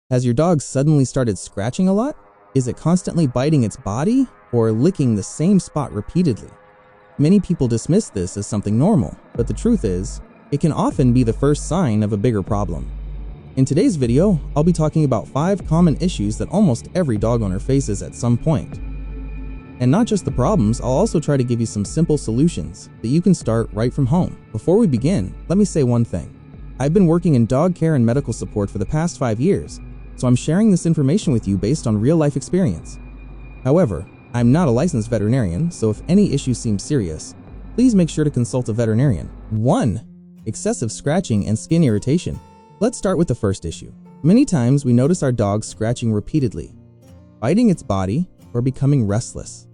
Has your dog suddenly started scratching a lot? Is it constantly biting its body or licking the same spot repeatedly? Many people dismiss this as something normal, but the truth is, it can often be the first sign of a bigger problem. In today's video, I'll be talking about 5 common issues that almost every dog owner faces at some point. And not just the problems, I'll also try to give you some simple solutions that you can start right from home. Before we begin, let me say one thing. I've been working in dog care and medical support for the past 5 years, so I'm sharing this information with you based on real-life experience. However, I'm not a licensed veterinarian, so if any issue seems serious, please make sure to consult a veterinarian. 1. Excessive scratching and skin irritation. Let's start with the first issue. Many times we notice our dog scratching repeatedly, biting its body, or becoming restless.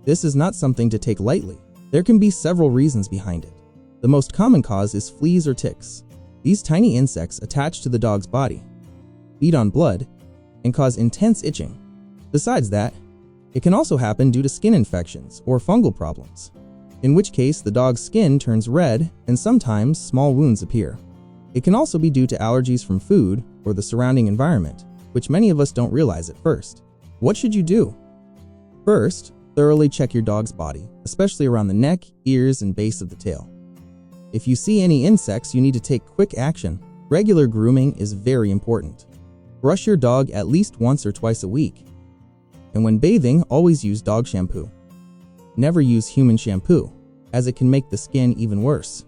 This is not something to take lightly. There can be several reasons behind it. The most common cause is fleas or ticks. These tiny insects attach to the dog's body, feed on blood, and cause intense itching. Besides that, it can also happen due to skin infections or fungal problems, in which case the dog's skin turns red and sometimes small wounds appear. It can also be due to allergies from food or the surrounding environment, which many of us don't realize at first. What should you do? First, thoroughly check your dog's body, especially around the neck, ears, and base of the tail. If you see any insects, you need to take quick action. Regular grooming is very important. Brush your dog at least once or twice a week. And when bathing, always use dog shampoo. Never use human shampoo, as it can make the skin even worse.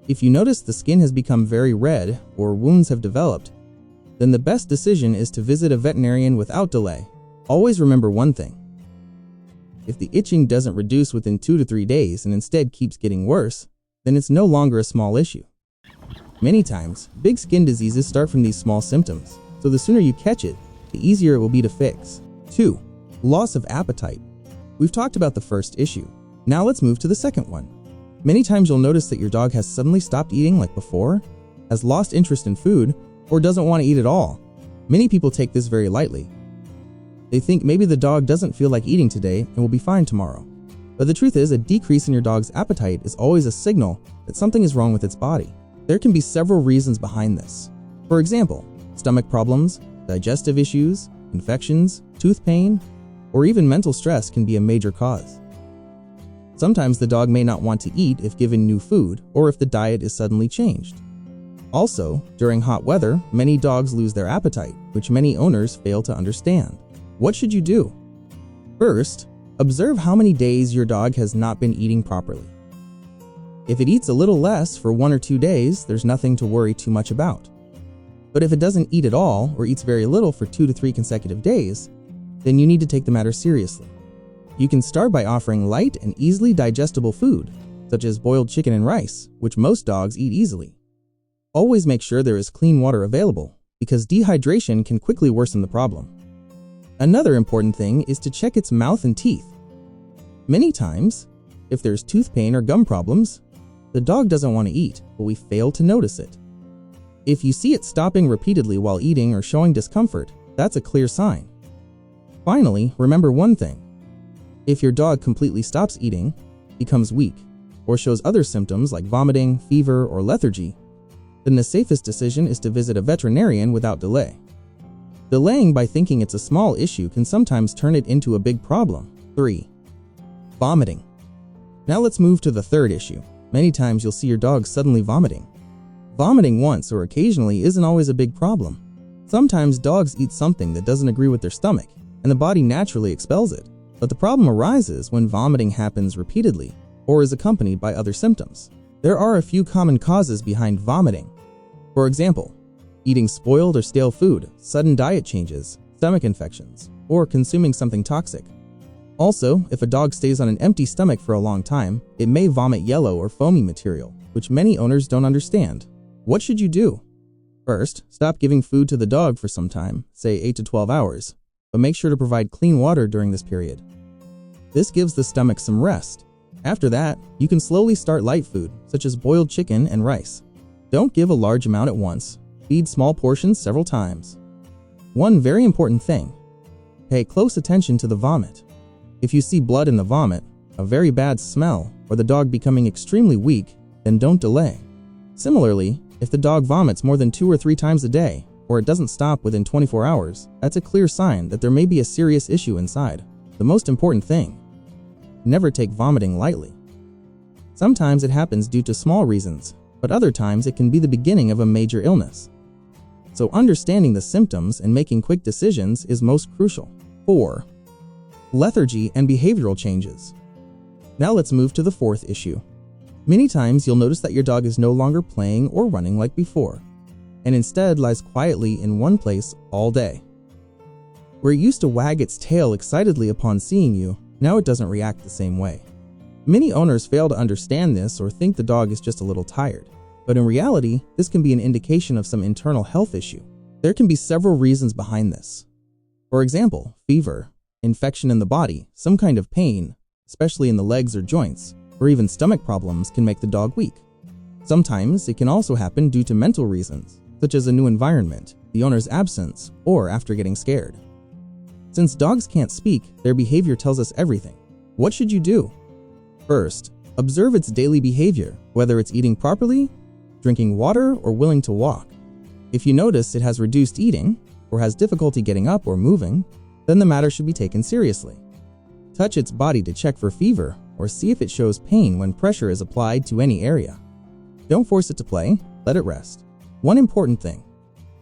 If you notice the skin has become very red or wounds have developed, then the best decision is to visit a veterinarian without delay. Always remember one thing. If the itching doesn't reduce within 2 to 3 days and instead keeps getting worse, then it's no longer a small issue. Many times, big skin diseases start from these small symptoms, so the sooner you catch it, the easier it will be to fix. 2. Loss of appetite. We've talked about the first issue. Now let's move to the second one. Many times you'll notice that your dog has suddenly stopped eating like before, has lost interest in food, or doesn't want to eat at all. Many people take this very lightly. They think maybe the dog doesn't feel like eating today and will be fine tomorrow. But the truth is, a decrease in your dog's appetite is always a signal that something is wrong with its body. There can be several reasons behind this. For example, stomach problems, digestive issues, infections, tooth pain, or even mental stress can be a major cause. Sometimes the dog may not want to eat if given new food or if the diet is suddenly changed. Also, during hot weather, many dogs lose their appetite, which many owners fail to understand. What should you do? First, observe how many days your dog has not been eating properly. If it eats a little less for 1 or 2 days, there's nothing to worry too much about. But if it doesn't eat at all or eats very little for 2 to 3 consecutive days, then you need to take the matter seriously. You can start by offering light and easily digestible food, such as boiled chicken and rice, which most dogs eat easily. Always make sure there is clean water available, because dehydration can quickly worsen the problem. Another important thing is to check its mouth and teeth. Many times, if there's tooth pain or gum problems, the dog doesn't want to eat, but we fail to notice it. If you see it stopping repeatedly while eating or showing discomfort, that's a clear sign. Finally, remember one thing. If your dog completely stops eating, becomes weak, or shows other symptoms like vomiting, fever, or lethargy, then the safest decision is to visit a veterinarian without delay. Delaying by thinking it's a small issue can sometimes turn it into a big problem. 3. Vomiting. Now let's move to the third issue. Many times you'll see your dog suddenly vomiting. Vomiting once or occasionally isn't always a big problem. Sometimes dogs eat something that doesn't agree with their stomach, and the body naturally expels it. But the problem arises when vomiting happens repeatedly or is accompanied by other symptoms. There are a few common causes behind vomiting. For example, eating spoiled or stale food, sudden diet changes, stomach infections, or consuming something toxic. Also, if a dog stays on an empty stomach for a long time, it may vomit yellow or foamy material, which many owners don't understand. What should you do? First, stop giving food to the dog for some time, say 8 to 12 hours, but make sure to provide clean water during this period. This gives the stomach some rest. After that, you can slowly start light food, such as boiled chicken and rice. Don't give a large amount at once. Feed small portions several times. One very important thing. Pay close attention to the vomit. If you see blood in the vomit, a very bad smell, or the dog becoming extremely weak, then don't delay. Similarly, if the dog vomits more than 2 or 3 times a day, or it doesn't stop within 24 hours, that's a clear sign that there may be a serious issue inside. The most important thing: never take vomiting lightly. Sometimes it happens due to small reasons, but other times it can be the beginning of a major illness. So understanding the symptoms and making quick decisions is most crucial. 4. Lethargy and behavioral changes. Now let's move to the fourth issue. Many times you'll notice that your dog is no longer playing or running like before, and instead lies quietly in one place all day. Where it used to wag its tail excitedly upon seeing you, now it doesn't react the same way. Many owners fail to understand this or think the dog is just a little tired, but in reality, this can be an indication of some internal health issue. There can be several reasons behind this. For example, fever, infection in the body, some kind of pain, especially in the legs or joints, or even stomach problems can make the dog weak. Sometimes it can also happen due to mental reasons, such as a new environment, the owner's absence, or after getting scared. Since dogs can't speak, their behavior tells us everything. What should you do? First, observe its daily behavior, whether it's eating properly, drinking water, or willing to walk. If you notice it has reduced eating, or has difficulty getting up or moving, then the matter should be taken seriously. Touch its body to check for fever, or see if it shows pain when pressure is applied to any area. Don't force it to play, let it rest. One important thing: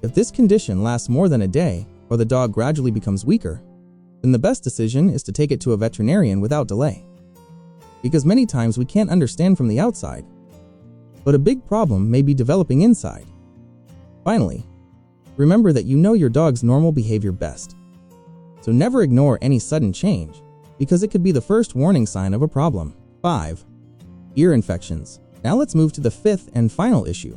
if this condition lasts more than a day, or the dog gradually becomes weaker, then the best decision is to take it to a veterinarian without delay. Because many times we can't understand from the outside, but a big problem may be developing inside. Finally, remember that you know your dog's normal behavior best. So never ignore any sudden change, because it could be the first warning sign of a problem. 5. Ear infections. Now let's move to the fifth and final issue.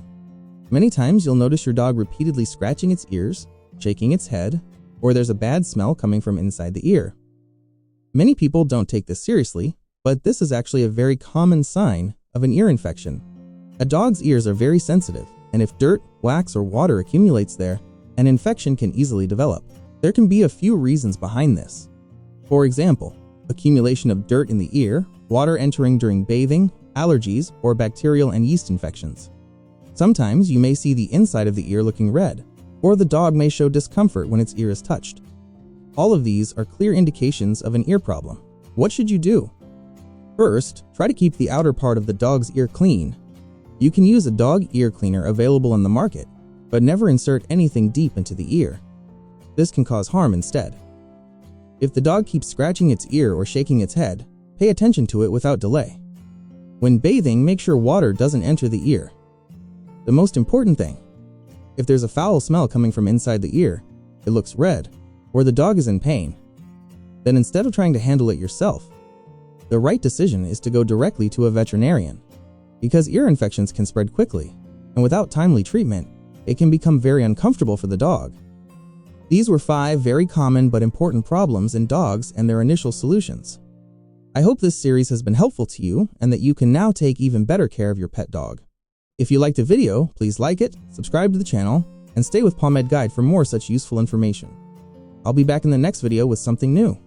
Many times you'll notice your dog repeatedly scratching its ears, shaking its head, or there's a bad smell coming from inside the ear. Many people don't take this seriously, but this is actually a very common sign of an ear infection. A dog's ears are very sensitive, and if dirt, wax, or water accumulates there, an infection can easily develop. There can be a few reasons behind this. For example, accumulation of dirt in the ear, water entering during bathing, allergies, or bacterial and yeast infections. Sometimes you may see the inside of the ear looking red, or the dog may show discomfort when its ear is touched. All of these are clear indications of an ear problem. What should you do? First, try to keep the outer part of the dog's ear clean. You can use a dog ear cleaner available in the market, but never insert anything deep into the ear. This can cause harm instead. If the dog keeps scratching its ear or shaking its head, pay attention to it without delay. When bathing, make sure water doesn't enter the ear. The most important thing: if there's a foul smell coming from inside the ear, it looks red, or the dog is in pain, then instead of trying to handle it yourself, the right decision is to go directly to a veterinarian. Because ear infections can spread quickly, and without timely treatment, it can become very uncomfortable for the dog. These were 5 very common but important problems in dogs and their initial solutions. I hope this series has been helpful to you and that you can now take even better care of your pet dog. If you liked the video, please like it, subscribe to the channel, and stay with PawMed Guide for more such useful information. I'll be back in the next video with something new.